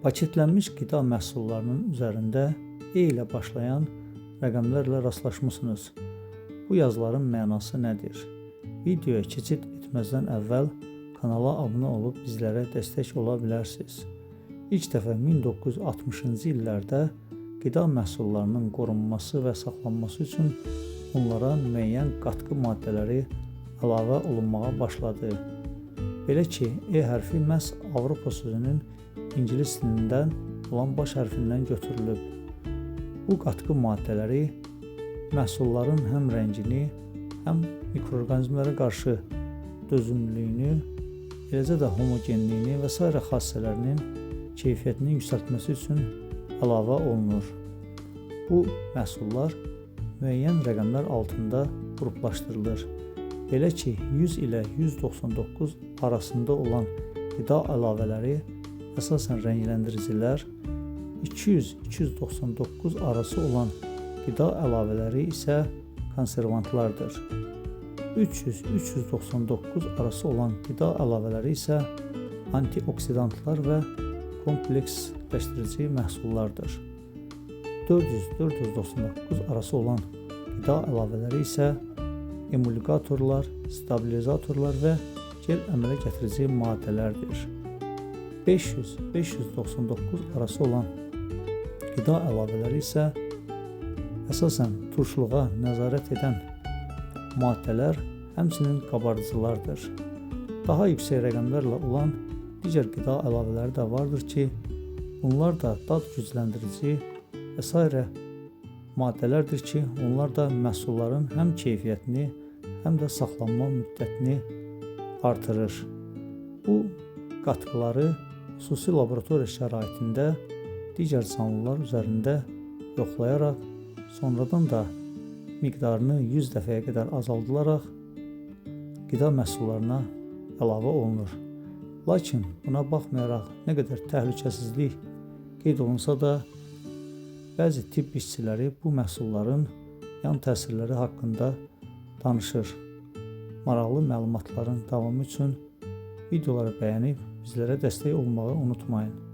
Paketlənmiş qida məhsullarının üzərində E ilə başlayan rəqəmlərlə rastlaşmısınız. Bu yazıların mənası nədir? Videoya keçid etməzdən əvvəl kanala abunə olub bizlərə dəstək ola bilərsiniz. İlk dəfə 1960-cı illərdə qida məhsullarının qorunması və saxlanması üçün onlara müəyyən qatqı maddələri əlavə olunmağa başladı. Belə ki, E hərfi məhz Avropa sözünün ingilis dilindən olan baş hərfindən götürülüb. Bu qatqı maddələri məhsulların həm rəngini, həm mikroorqanizmlərə qarşı dözümlülüyünü, eləcə də homogenliyini və s. xassələrinin keyfiyyətini yüksəltməsi üçün əlavə olunur. Bu məhsullar müəyyən rəqəmlər altında qruplaşdırılır. Belə ki, 100 ilə 199 arasında olan qida əlavələri əsasən rəngləndiricilər, 200-299 arası olan qida əlavələri isə konservantlardır. 300-399 arası olan qida əlavələri isə antioksidantlar və kompleksləşdirici məhsullardır. 400-499 arası olan qida əlavələri isə emulgatorlar, stabilizatorlar və gel əmələ gətirici maddələrdir. 500-599 arası olan qida əlavələri isə əsasən turşuluğa nəzarət edən maddələr, həmçinin qabarıcılardır. Daha yüksək rəqəmlərlə olan digər qida əlavələri də vardır ki, bunlar da dad gücləndirici və s. maddələrdir ki, onlar da məhsulların həm keyfiyyətini, həm də saxlanma müddətini artırır. Bu qatqıları xüsusi laboratoriya şəraitində digər canlılar üzərində yoxlayaraq, sonradan da miqdarını 100 dəfəyə qədər azaldılaraq qida məhsullarına əlavə olunur. Lakin buna baxmayaraq nə qədər təhlükəsizlik qeyd olunsa da, bəzi tibb işçiləri bu məhsulların yan təsirləri haqqında danışır. Maraqlı məlumatların davamı üçün videoları bəyənib bizlərə dəstək olmağı unutmayın.